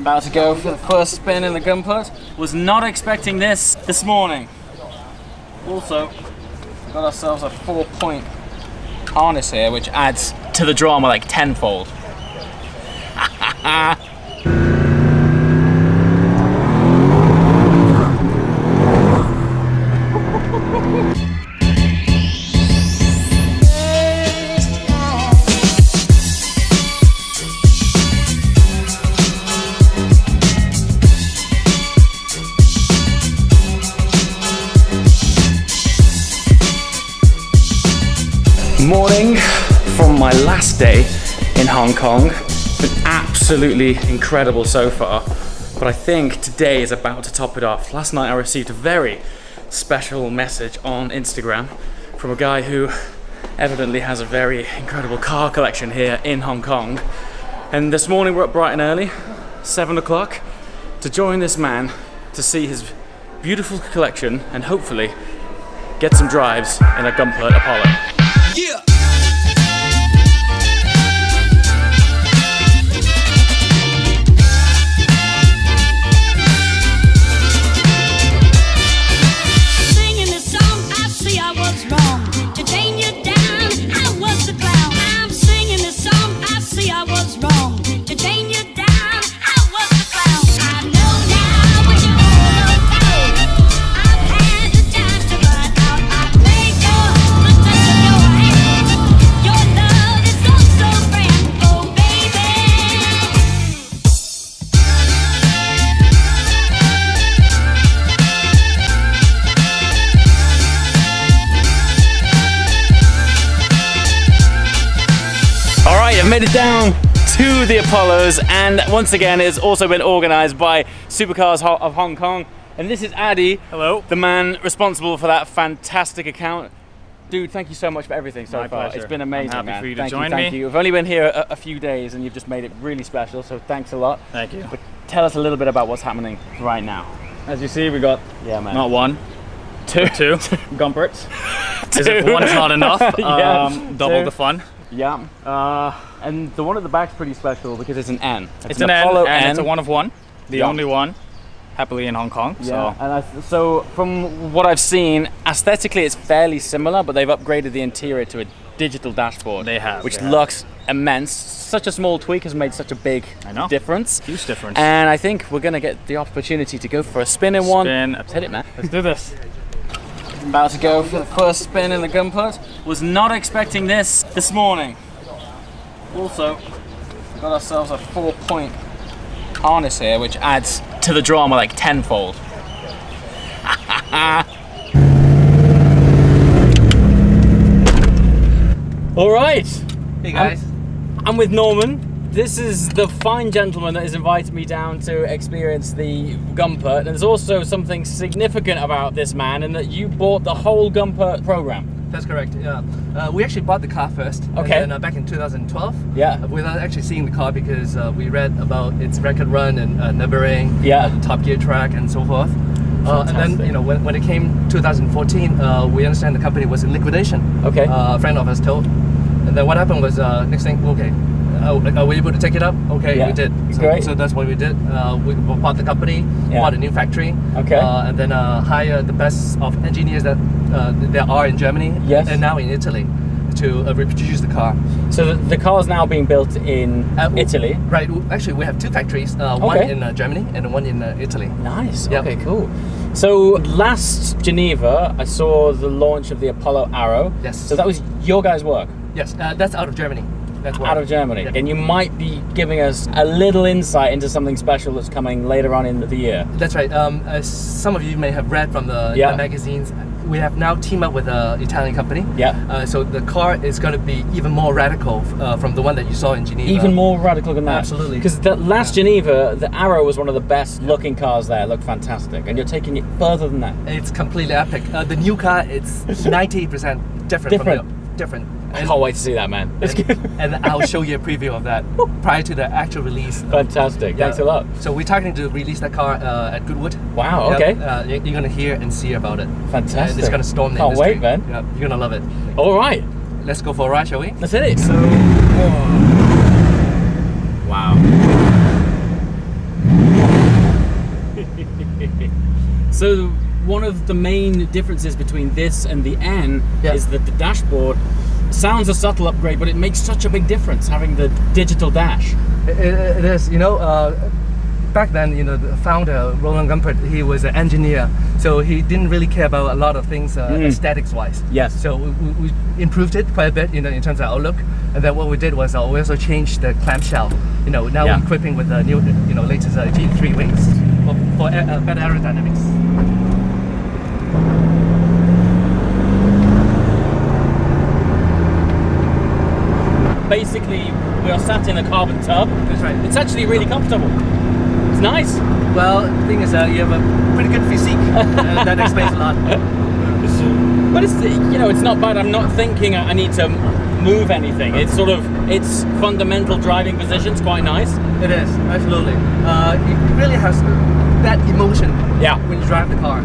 About to go for the first spin in the Gumpert. Was not expecting this morning. Also, got ourselves a 4-point harness here, which adds to the drama like tenfold. Morning from my last day in Hong Kong. It's been absolutely incredible so far, but I think today is about to top it off. Last night I received a very special message on Instagram from a guy who evidently has a very incredible car collection here in Hong Kong. And this morning we're up bright and early, 7 o'clock, to join this man to see his beautiful collection and hopefully get some drives in a Gumpert Apollo. Yeah. Singing this song, I see I was wrong. To chain you down, I was the clown. I'm singing this song, I see I was wrong. To chain you down, I was the clown. I know now what you're all about. I've had the time to run out. I've made the touch of your hand. Your love is so grand, oh baby. All right, I've made it down to the Apollos, and once again it's also been organized by Supercars of Hong Kong. And this is Addy. Hello. The man responsible for that fantastic account. Dude, thank you so much for everything so My far. pleasure. It's been amazing, I'm happy man. for you to Thank join thank me. you. We've only been here a few days and you've just made it really special, so thanks a lot. Thank you. But tell us a little bit about what's happening right now. As you see, we got Yeah, man. not one, two. two Gumperts. As Two. if one is not enough, Yeah, double two. the fun. Yeah. And the one at the back's pretty special because it's an N. It's an N, Apollo and it's a one of one, the Yeah. only one, happily in Hong Kong. Yeah, So and so from what I've seen, aesthetically it's fairly similar, but they've upgraded the interior to a digital dashboard. They have, which they have. looks immense. Such a small tweak has made such a big I know. difference. huge difference. And I think we're gonna get the opportunity to go for a spin in one. Spin. Let's hit it, man. Let's do this. About to go for the first spin in the Gumpert. Was not expecting this morning. Also, got ourselves a 4-point harness here, which adds to the drama like tenfold. All right. Hey guys. I'm with Norman. This is the fine gentleman that has invited me down to experience the Gumpert. And there's also something significant about this man in that you bought the whole Gumpert program. That's correct. Yeah. We actually bought the car first. Okay. And then, back in 2012. Yeah. Without actually seeing the car because we read about its record run and Nürburgring, Yeah. Top Gear track, and so forth. And Fantastic. then when it came 2014, we understand the company was in liquidation. Okay. A friend of us told. And then what happened was next thing, okay. Are we able to take it up? Okay, Yeah. we did. Great. So that's what we did. We bought the company, Yeah. bought a new factory, Okay. and then hired the best of engineers that there are in Germany Yes. and now in Italy to reproduce the car. So the car's now being built in Italy. Right. Actually, we have two factories. One Okay. in Germany and one in Italy. Nice. Yeah. Okay, cool. So last Geneva, I saw the launch of the Apollo Arrow. Yes. So that was your guys' work Yes, that's out of Germany. That's out of Germany. Yeah. And you might be giving us a little insight into something special that's coming later on in the year. That's right. As some of you may have read from the Yeah. magazines, we have now teamed up with an Italian company. Yeah. So the car is going to be even more radical from the one that you saw in Geneva. Even more radical than that. Absolutely. Because the last Geneva, the Arrow was one of the best looking cars there. It looked fantastic. And you're taking it further than that. It's completely epic. The new car, it's 98% different. Different. From the, different. I can't wait to see that, man. It's good. And I'll show you a preview of that prior to the actual release. Fantastic. Thanks a lot. So we're targeting to release that car at Goodwood. Wow, Yep. okay. You're going to hear and see about it. Fantastic. And it's going to storm the Can't industry. wait, man. Yep, you're going to love it. All right. Let's go for a ride, shall we? Let's hit it. So, Wow. So one of the main differences between this and the N Yeah. is that the dashboard sounds a subtle upgrade, but it makes such a big difference having the digital dash. It is, you know, back then, you know, the founder, Roland Gumpert, he was an engineer, so he didn't really care about a lot of things aesthetics-wise. Yes. So we improved it quite a bit, you know, in terms of outlook. And then what we did was we also changed the clamshell. You know, now Yeah. we're equipping with the new, you know, latest G3 wings for better aerodynamics. Basically, we are sat in a carbon tub. That's right. It's actually really comfortable. It's nice. Well, the thing is, you have a pretty good physique. That explains a lot. But it's, you know, it's not bad. I'm not thinking I need to move anything. It's sort of, its fundamental driving position's quite nice. It is, absolutely. It really has that emotion Yeah. when you drive the car.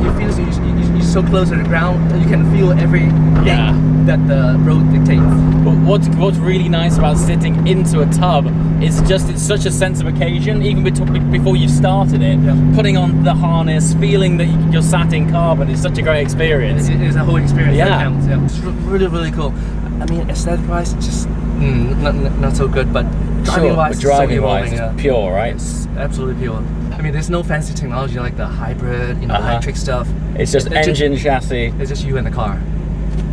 You feel you're so close to the ground, you can feel everything Yeah. that the road dictates. But what's really nice about sitting into a tub is just it's such a sense of occasion, even before you started it. Yeah. Putting on the harness, feeling that you're sat in carbon is such a great experience. It's a whole experience Yeah. that counts. Yeah. It's really, really cool. I mean, aesthetic-wise, it's just not so good, but driving-wise, but driving-wise, it's so it's pure, right? It's absolutely pure. I mean, there's no fancy technology like the hybrid, you know, Uh-huh. electric stuff. It's just engine, chassis, It's just you and the car.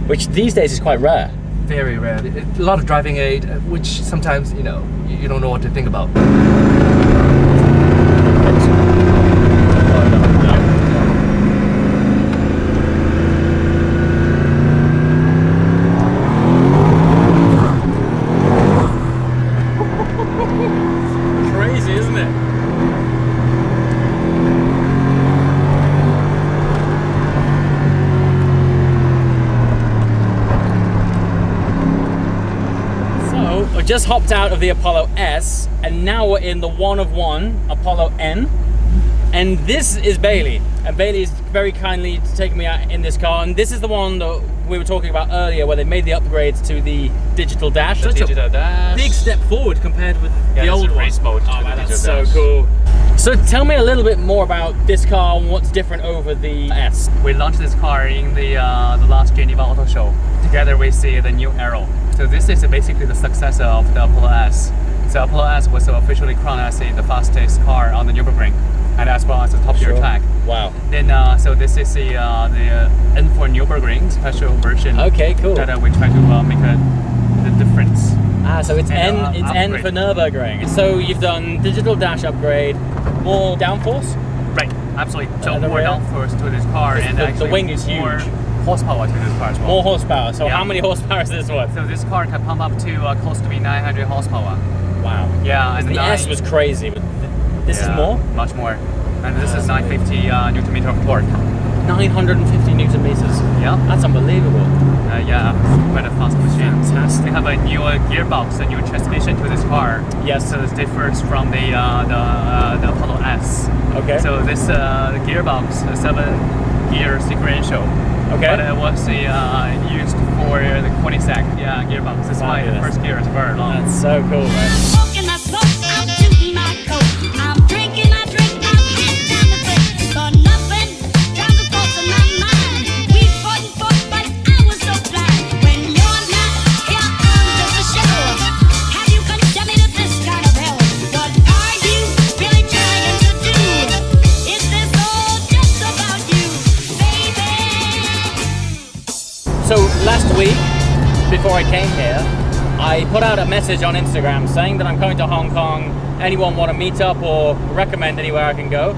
which these days is quite rare. Very rare. A lot of driving aid, which sometimes, you know, you don't know what to think about. Crazy, isn't it? So, I just hopped out of the Apollo S, and now we're in the one of one Apollo N. And this is Bailey. And Bailey is very kindly taking me out in this car. And this is the one that we were talking about earlier, where they made the upgrades to the digital dash. Such Digital dash. a big step forward compared with the there's old a race one. mode to Oh, the man, that's digital so dash. cool. So tell me a little bit more about this car and what's different over the S. We launched this car in the last Geneva Auto Show. Together we see the new Aero. So this is basically the successor of the Apollo S. So Apollo S was officially crowned as the fastest car on the Nürburgring, and as well as the top tier track. Wow. Then so this is the N4 Nürburgring special version. Okay, cool. That we try to make the difference. Ah, so it's And, N. It's N upgrade. for Nürburgring. So you've done digital dash upgrade, more downforce. Right, absolutely. So the more rear? downforce to this car, Because and the actually wing is more huge. horsepower to this car as well. More horsepower. So Yeah. how many horsepower is this one? So this car can pump up to close to be 900 horsepower. Wow. Yeah, and The S was crazy, but this is more. Much more. And this is 950 Newton meter of torque. 950 newton meters. Yeah. That's unbelievable. Yeah, quite a fast machine. Fantastic. They have a new gearbox, a new transmission to this car. Yes. So this differs from the Apollo S. Okay. So this the gearbox, a 7-gear sequential. Okay. But it was used for the Koenigsegg gearbox. This is my Fabulous. first gear. It's very long. That's so cool, man. Smoking, I smoke, I'm shooting my coat. I'm drinking, I drink, I'm head down the drain. For nothing, trying to thoughts in my mind. We fought and fought, but I was so blind. When you're not here, I'm just a shell. Have you condemned me to this kind of hell? What are you really trying to do? Is this all just about you, baby? So last week, before I came here, I put out a message on Instagram saying that I'm coming to Hong Kong. Anyone want to meet up or recommend anywhere I can go?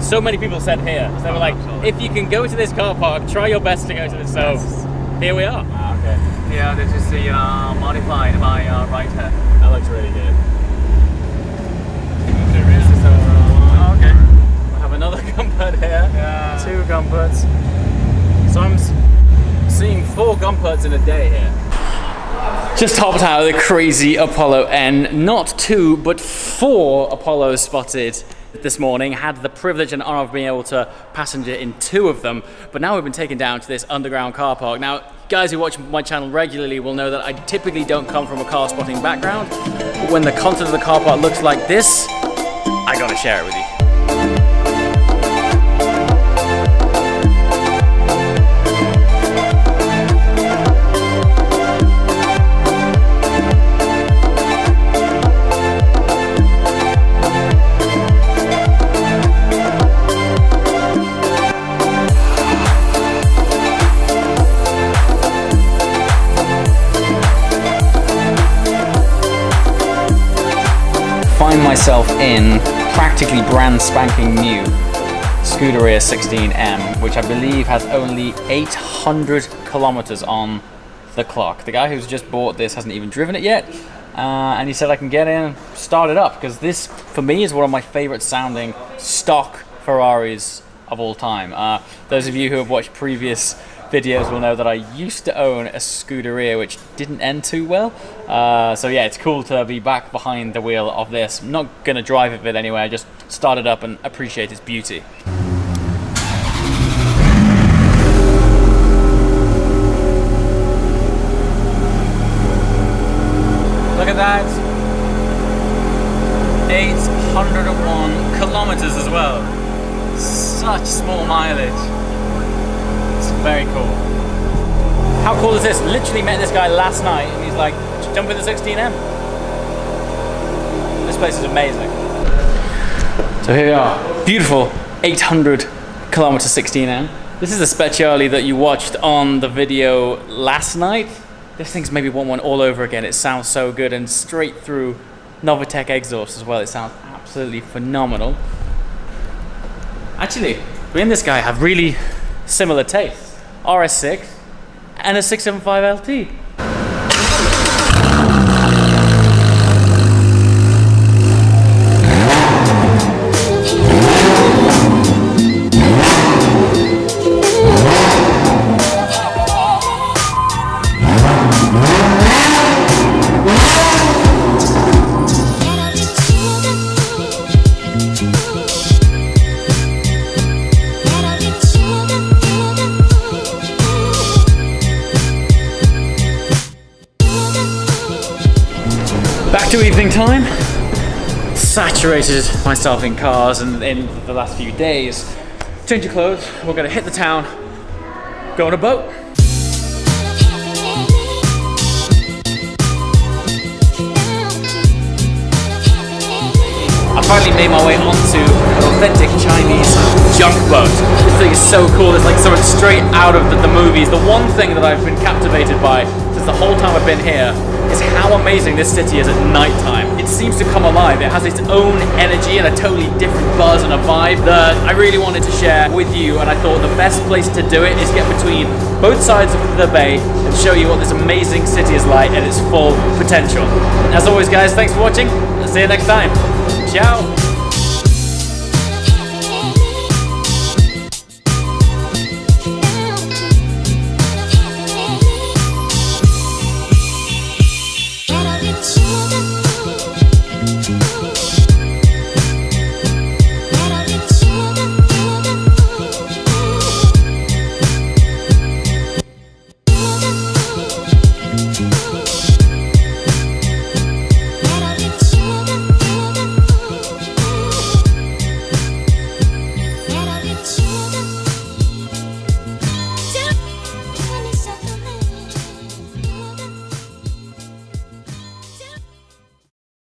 So many people said here. So they were like, absolutely. if you can go to this car park, try your best to go to this. So here we are. Okay. Yeah, this is the modified by Reiter. That looks really good. Okay. I have another Gumpert here. Yeah. 2 Gumperts. So I'm seeing 4 Gumperts in a day here. Just hopped out of the crazy Apollo N. Not 2, but 4 Apollos spotted this morning. Had the privilege and honor of being able to passenger in 2 of them. But now we've been taken down to this underground car park. Now, guys who watch my channel regularly will know that I typically don't come from a car spotting background. But when the content of the car park looks like this, I gotta share it with you. myself in practically brand spanking new Scuderia 16M, which I believe has only 800 kilometers on the clock. The guy who's just bought this hasn't even driven it yet, and he said I can get in and start it up, because this, for me, is one of my favorite sounding stock Ferraris of all time. Those of you who have watched previous videos will know that I used to own a Scuderia which didn't end too well. So yeah, it's cool to be back behind the wheel of this. I'm not going to drive it anyway, I just start it up and appreciate its beauty. Look at that. 801 kilometers as well. Such small mileage. It's very cool. How cool is this? Literally met this guy last night and he's like, jump in the 16M. This place is amazing. So here we are. Beautiful 800 kilometer 16M. This is a Speciale that you watched on the video last night. This thing's maybe want one all over again. It sounds so good, and straight through Novitec exhaust as well. It sounds absolutely phenomenal. Actually, me and this guy have really similar tastes. RS6 and a 675 LT. Back to evening time. Saturated myself in cars and in the last few days. Change your clothes, we're gonna hit the town, go on a boat. I finally made my way onto an authentic Chinese junk boat. This thing is so cool, it's like something straight out of the movies. The one thing that I've been captivated by since the whole time I've been here is how amazing this city is at night time. It seems to come alive. It has its own energy and a totally different buzz and a vibe that I really wanted to share with you, and I thought the best place to do it is get between both sides of the bay and show you what this amazing city is like at its full potential. As always guys, thanks for watching. I'll see you next time. Ciao.